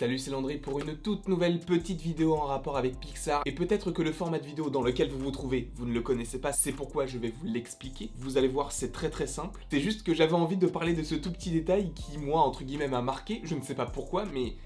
Salut, c'est Landry pour une toute nouvelle petite vidéo en rapport avec Pixar. Et peut-être que le format de vidéo dans lequel vous vous trouvez, vous ne le connaissez pas, c'est pourquoi je vais vous l'expliquer. Vous allez voir, c'est très simple. C'est juste que j'avais envie de parler de ce tout petit détail qui, moi, entre guillemets, m'a marqué. Je ne sais pas pourquoi, mais...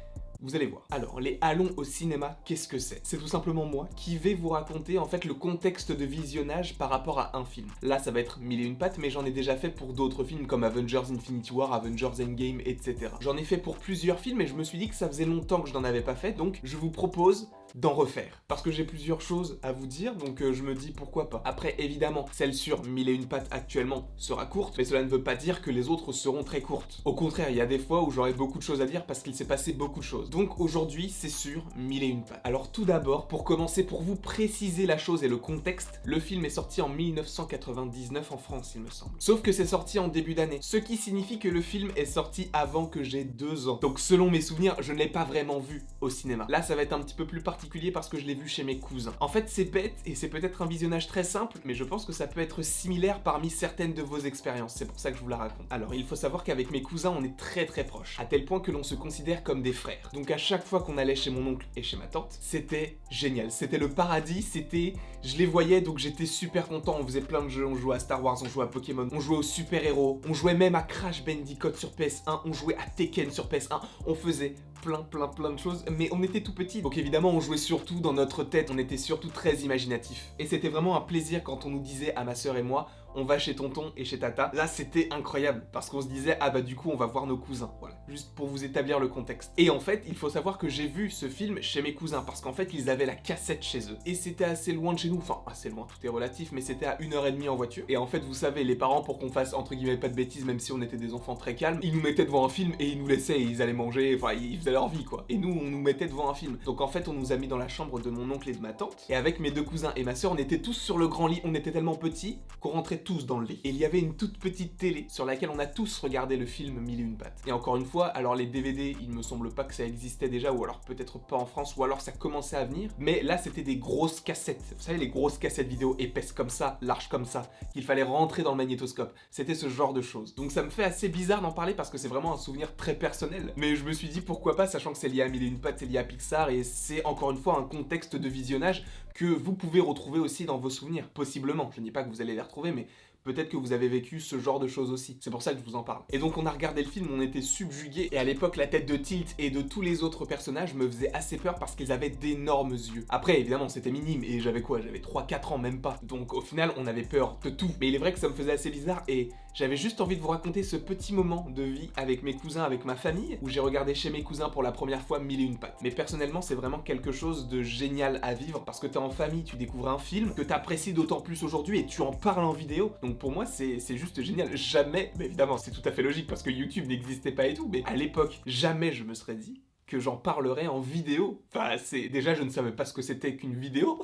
vous allez voir. Alors, les allons au cinéma, qu'est-ce que c'est? C'est tout simplement moi qui vais vous raconter en fait le contexte de visionnage par rapport à un film. Là, ça va être mille et une pattes, mais j'en ai déjà fait pour d'autres films comme Avengers Infinity War, Avengers Endgame, etc. J'en ai fait pour plusieurs films et je me suis dit que ça faisait longtemps que je n'en avais pas fait, donc je vous propose d'en refaire. Parce que j'ai plusieurs choses à vous dire, donc je me dis pourquoi pas. Après, évidemment, celle sur mille et une pattes actuellement sera courte, mais cela ne veut pas dire que les autres seront très courtes. Au contraire, il y a des fois où j'aurai beaucoup de choses à dire parce qu'il s'est passé beaucoup de choses. Donc aujourd'hui, c'est sur mille et une pattes. Alors tout d'abord, pour commencer, pour vous préciser la chose et le contexte, le film est sorti en 1999 en France, il me semble. Sauf que c'est sorti en début d'année, ce qui signifie que le film est sorti avant que j'ai 2 ans. Donc selon mes souvenirs, je ne l'ai pas vraiment vu au cinéma. Là, ça va être un petit peu plus particulier parce que je l'ai vu chez mes cousins. En fait, c'est bête et c'est peut-être un visionnage très simple, mais je pense que ça peut être similaire parmi certaines de vos expériences. C'est pour ça que je vous la raconte. Alors, il faut savoir qu'avec mes cousins, on est très proches, à tel point que l'on se considère comme des frères. Donc à chaque fois qu'on allait chez mon oncle et chez ma tante, c'était génial. C'était le paradis, c'était... je les voyais, donc j'étais super content. On faisait plein de jeux, on jouait à Star Wars, on jouait à Pokémon, on jouait aux super-héros, on jouait même à Crash Bandicoot sur PS1, on jouait à Tekken sur PS1, on faisait plein de choses, mais on était tout petits, donc évidemment on jouait surtout dans notre tête, on était surtout très imaginatifs. Et c'était vraiment un plaisir quand on nous disait, à ma sœur et moi, on va chez tonton et chez tata. Là c'était incroyable, parce qu'on se disait, ah bah du coup on va voir nos cousins, voilà, juste pour vous établir le contexte. Et en fait, il faut savoir que j'ai vu ce film chez mes cousins, parce qu'en fait ils avaient la cassette chez eux. Et c'était assez loin de chez nous, enfin assez loin, tout est relatif, mais c'était à 1h30 en voiture. Et en fait vous savez, les parents, pour qu'on fasse entre guillemets pas de bêtises, même si on était des enfants très calmes, ils nous mettaient devant un film et ils nous laissaient, et ils allaient manger, enfin ils faisaient leur vie quoi. Et nous on nous mettait devant un film. Donc en fait on nous a mis dans la chambre de mon oncle et de ma tante, et avec mes 2 cousins et ma sœur, on était tous sur le grand lit, on était tellement petits qu'on rentrait tous dans le lit. Et il y avait une toute petite télé sur laquelle on a tous regardé le film Mille et une pattes. Et encore une fois, alors les DVD, il me semble pas que ça existait déjà, ou alors peut-être pas en France, ou alors ça commençait à venir, mais là c'était des grosses cassettes. Vous savez, les grosses cassettes vidéo épaisses comme ça, larges comme ça, qu'il fallait rentrer dans le magnétoscope. C'était ce genre de choses. Donc ça me fait assez bizarre d'en parler parce que c'est vraiment un souvenir très personnel. Mais je me suis dit pourquoi pas, sachant que c'est lié à Mille et une pattes, c'est lié à Pixar, et c'est encore une fois un contexte de visionnage que vous pouvez retrouver aussi dans vos souvenirs, possiblement. Je ne dis pas que vous allez les retrouver, mais peut-être que vous avez vécu ce genre de choses aussi. C'est pour ça que je vous en parle. Et donc on a regardé le film, on était subjugués, et à l'époque la tête de Tilt et de tous les autres personnages me faisait assez peur parce qu'ils avaient d'énormes yeux. Après évidemment c'était minime, et j'avais quoi? J'avais 3-4 ans, même pas. Donc au final on avait peur de tout. Mais il est vrai que ça me faisait assez bizarre, et j'avais juste envie de vous raconter ce petit moment de vie avec mes cousins, avec ma famille, où j'ai regardé chez mes cousins pour la première fois Mille et une pattes. Mais personnellement c'est vraiment quelque chose de génial à vivre, parce que t'es en famille, tu découvres un film que t'apprécies d'autant plus aujourd'hui et tu en parles en vidéo. Donc pour moi c'est juste génial. Jamais, mais évidemment c'est tout à fait logique parce que YouTube n'existait pas et tout, mais à l'époque jamais je me serais dit que j'en parlerais en vidéo. Enfin, déjà je ne savais pas ce que c'était qu'une vidéo,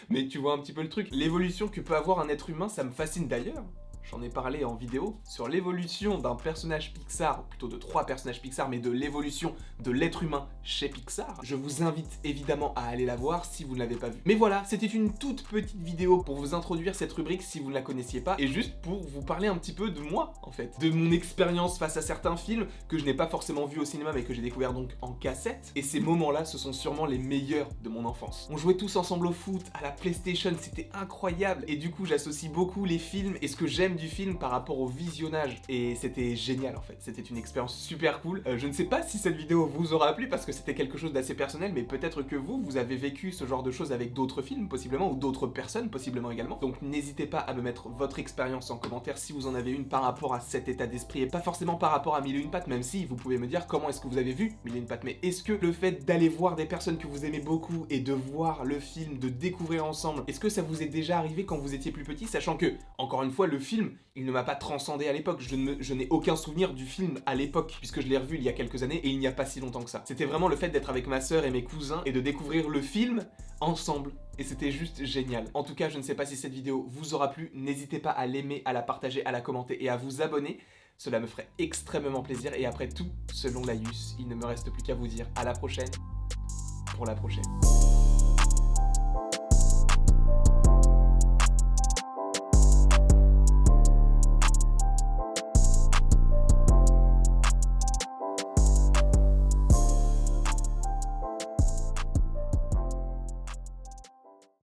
mais tu vois un petit peu le truc. L'évolution que peut avoir un être humain, ça me fascine d'ailleurs. J'en ai parlé en vidéo sur l'évolution d'un personnage Pixar, plutôt de 3 personnages Pixar, mais de l'évolution de l'être humain chez Pixar. Je vous invite évidemment à aller la voir si vous ne l'avez pas vue. Mais voilà, c'était une toute petite vidéo pour vous introduire cette rubrique si vous ne la connaissiez pas, et juste pour vous parler un petit peu de moi, en fait. De mon expérience face à certains films que je n'ai pas forcément vus au cinéma, mais que j'ai découvert donc en cassette. Et ces moments-là, ce sont sûrement les meilleurs de mon enfance. On jouait tous ensemble au foot, à la PlayStation, c'était incroyable. Et du coup, j'associe beaucoup les films et ce que j'aime du film par rapport au visionnage, et c'était génial en fait, c'était une expérience super cool. Je ne sais pas si cette vidéo vous aura plu parce que c'était quelque chose d'assez personnel, mais peut-être que vous avez vécu ce genre de choses avec d'autres films possiblement, ou d'autres personnes possiblement également. Donc n'hésitez pas à me mettre votre expérience en commentaire si vous en avez une par rapport à cet état d'esprit, et pas forcément par rapport à Mille et une pattes, même si vous pouvez me dire comment est-ce que vous avez vu Mille et une pattes, mais est-ce que le fait d'aller voir des personnes que vous aimez beaucoup et de voir le film, de découvrir ensemble, est-ce que ça vous est déjà arrivé quand vous étiez plus petit, sachant que, encore une fois, le film, il ne m'a pas transcendé à l'époque, je n'ai aucun souvenir du film à l'époque, puisque je l'ai revu il y a quelques années et il n'y a pas si longtemps que ça. C'était vraiment le fait d'être avec ma sœur et mes cousins et de découvrir le film ensemble, et c'était juste génial. En tout cas, je ne sais pas si cette vidéo vous aura plu, n'hésitez pas à l'aimer, à la partager, à la commenter et à vous abonner. Cela me ferait extrêmement plaisir, et après tout, selon Laïus, il ne me reste plus qu'à vous dire à la prochaine pour la prochaine.